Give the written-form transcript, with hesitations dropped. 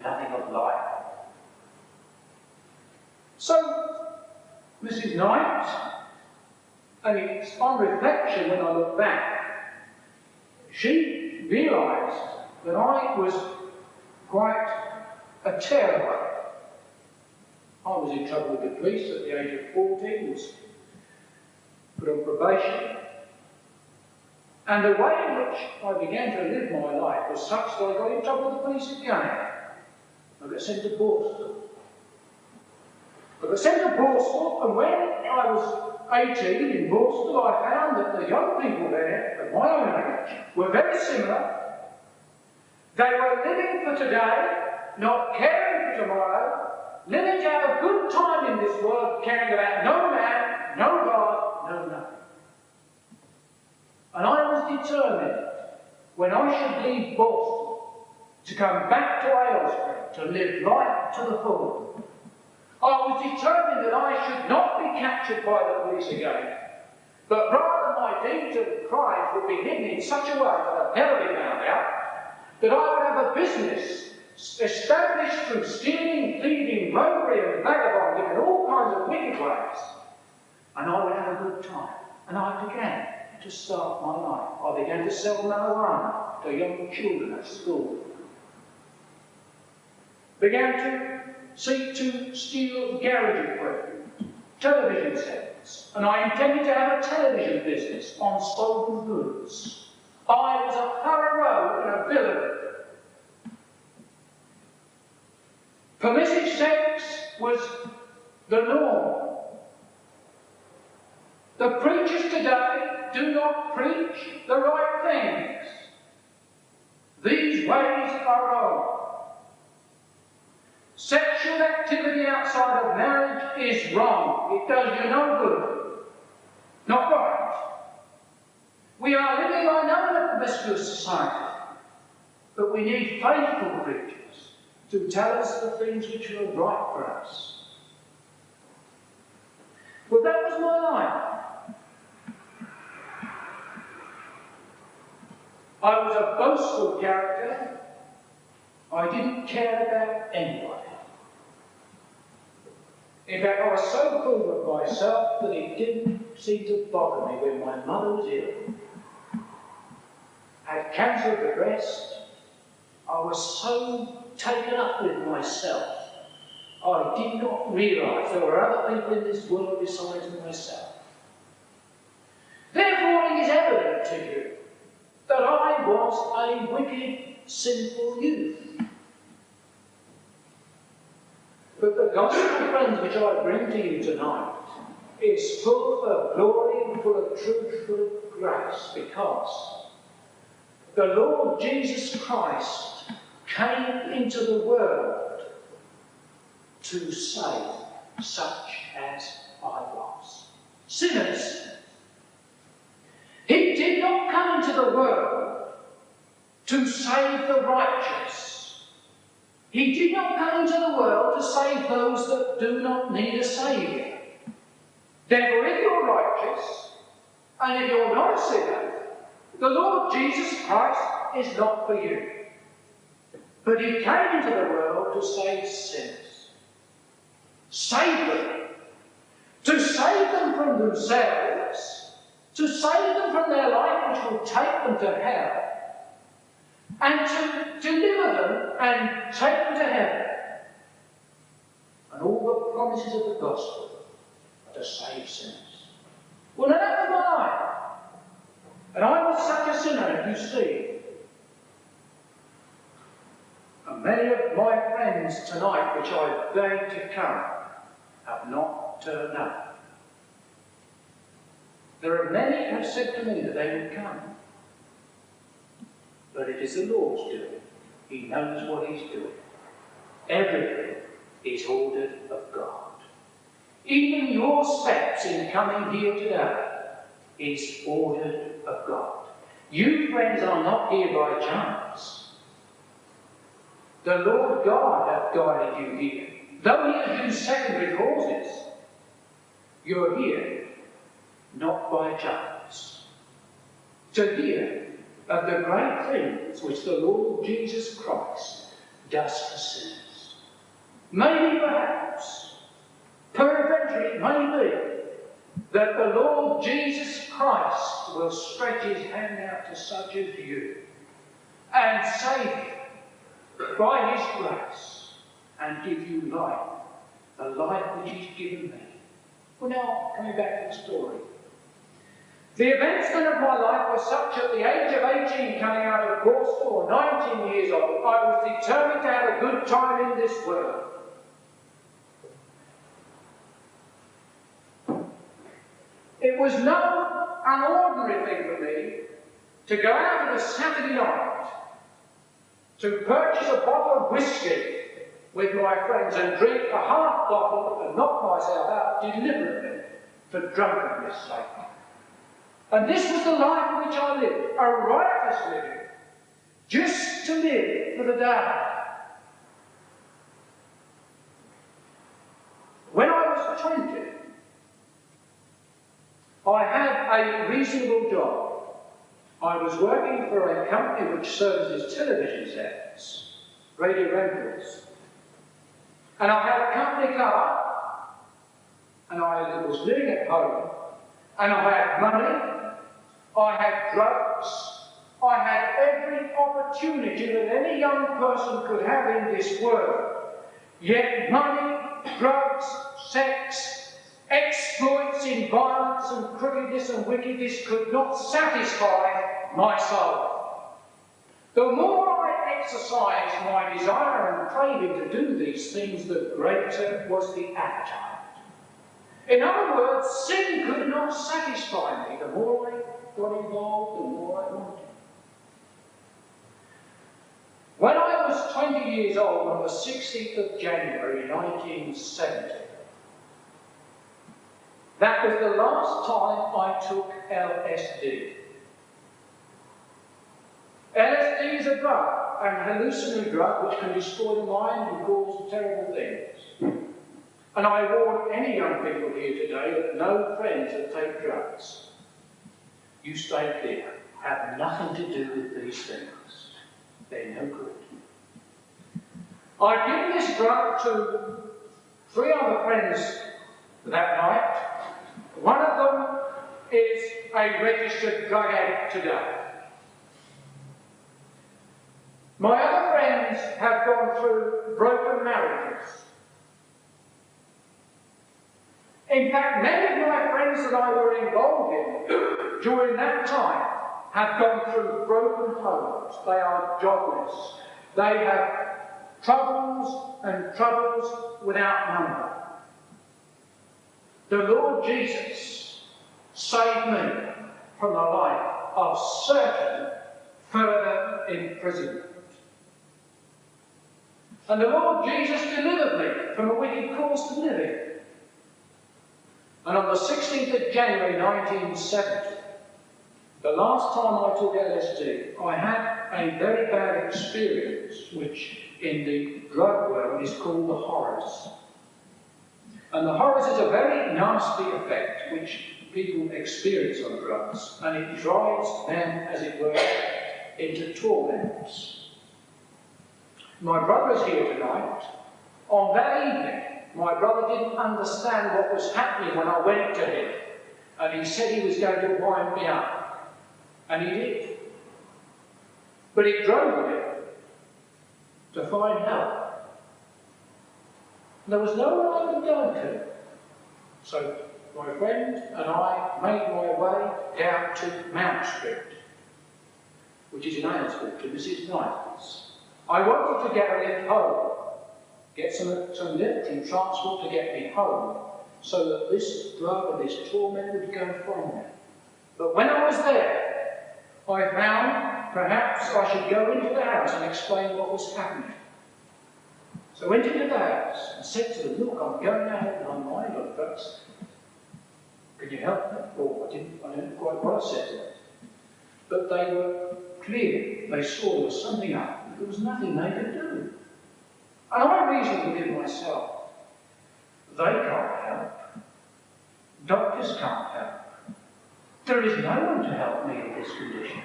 nothing of life. So, Mrs. Knight, and it's on reflection when I look back, she realised that I was quite a tearaway. I was in trouble with the police at the age of 14, was put on probation. And the way in which I began to live my life was such that I got in trouble with the police again. I got sent to Bierton. I got sent to Bierton, and when I was 18 in Bierton, I found that the young people there, of my own age, were very similar. They were living for today, not caring for tomorrow, living to have a good time in this world, caring about no man, no God, no nothing. And I was determined, when I should leave Boston, to come back to Aylesbury, to live life to the full. I was determined that I should not be captured by the police again, but rather my deeds and crimes would be hidden in such a way that I'd never be found out, that I would have a business established through stealing, thieving, robbery and vagabonding and all kinds of wicked ways, and I would have a good time. And I began to start my life. I began to sell marijuana to young children at school. Began to seek to steal garage equipment, television sets, and I intended to have a television business on stolen goods. I was a thorough and a villain. Permissive sex was the norm. The preachers today do not preach the right things. These ways are wrong. Sexual activity outside of marriage is wrong. It does you no good. Not right. We are living, I know, in a promiscuous society, but we need faithful preachers to tell us the things which are right for us. Well, that was my life. I was a boastful character. I didn't care about anybody. In fact, I was so full of myself that it didn't seem to bother me when my mother was ill. Had cancer of the breast. I was so taken up with myself, I did not realise there were other people in this world besides myself. Therefore, it is evident to you that I was a wicked, sinful youth. But the gospel, friends, which I bring to you tonight is full of glory and full of truth, full of grace, because the Lord Jesus Christ came into the world to save such as I was. Sinners. He did not come into the world to save the righteous. He did not come into the world to save those that do not need a saviour. Therefore, if you're righteous, and if you're not a sinner, the Lord Jesus Christ is not for you. But he came into the world to save sinners. Save them. To save them from themselves, to save them from their life which will take them to hell, and to deliver them and take them to heaven. And all the promises of the gospel are to save sinners. Well, now that was my life. And I was such a sinner, you see. And many of my friends tonight, which I beg to come, have not turned up. There are many who have said to me that they would come. But it is the Lord's doing. He knows what he's doing. Everything is ordered of God. Even your steps in coming here today is ordered of God. You, friends, are not here by chance. The Lord God hath guided you here. Though he has used secondary causes, you're here not by chance. To hear of the great things which the Lord Jesus Christ just for sinners. Maybe, perhaps, peradventure it may be that the Lord Jesus Christ will stretch his hand out to such as you and save you by his grace and give you life, the life which he's given me. Well, now, coming back to the story. The events then of my life were such at the age of 18, coming out of course, or 19 years old, I was determined to have a good time in this world. It was no unordinary thing for me to go out on a Saturday night to purchase a bottle of whiskey with my friends and drink a half bottle and knock myself out deliberately for drunkenness' sake. And this was the life in which I lived, a riotous living, just to live for the day. When I was 20, I had a reasonable job. I was working for a company which services television sets, radio rentals. And I had a company car, and I was living at home, and I had money, I had drugs, I had every opportunity that any young person could have in this world. Yet money, drugs, sex, exploits in violence and crookedness and wickedness could not satisfy my soul. The more I exercised my desire and craving to do these things, the greater was the appetite. In other words, sin could not satisfy me. The more I got involved, the more I wanted. When I was 20 years old, on the 16th of January 1970, that was the last time I took LSD. LSD is a drug, an hallucinatory drug which can destroy the mind and cause terrible things. And I warn any young people here today that know friends that take drugs. You stay clear. Have nothing to do with these things. They're no good. I've given this drug to 3 other friends that night. One of them is a registered drug addict today. My other friends have gone through broken marriages. In fact, many of my friends that I were involved in during that time have gone through broken homes. They are jobless. They have troubles and troubles without number. The Lord Jesus saved me from a life of certain further imprisonment. And the Lord Jesus delivered me from a wicked course of living. And on the 16th of January 1970, the last time I took LSD, I had a very bad experience, which in the drug world is called the horrors. And the horrors is a very nasty effect which people experience on drugs, and it drives them, as it were, into torments. My brother is here tonight. On that evening, my brother didn't understand what was happening when I went to him, and he said he was going to wind me up, and he did. But it drove him to find help. There was no one I could go to. So my friend and I made my way down to Mount Street, which is in Aylesford, to Mrs. Knight's. I wanted to get a lift home, get some lift and transport to get me home, so that this drug and this torment would go from me. But when I was there, I found perhaps I should go into the house and explain what was happening. So I went into the house and said to them, look, I'm going out and I'm lying on drugs. Can you help me? Oh, I didn't quite what I said to them. But they were clear. They saw there was something up. There was nothing they could do. And I reasoned within myself, they can't help. Doctors can't help. There is no one to help me in this condition.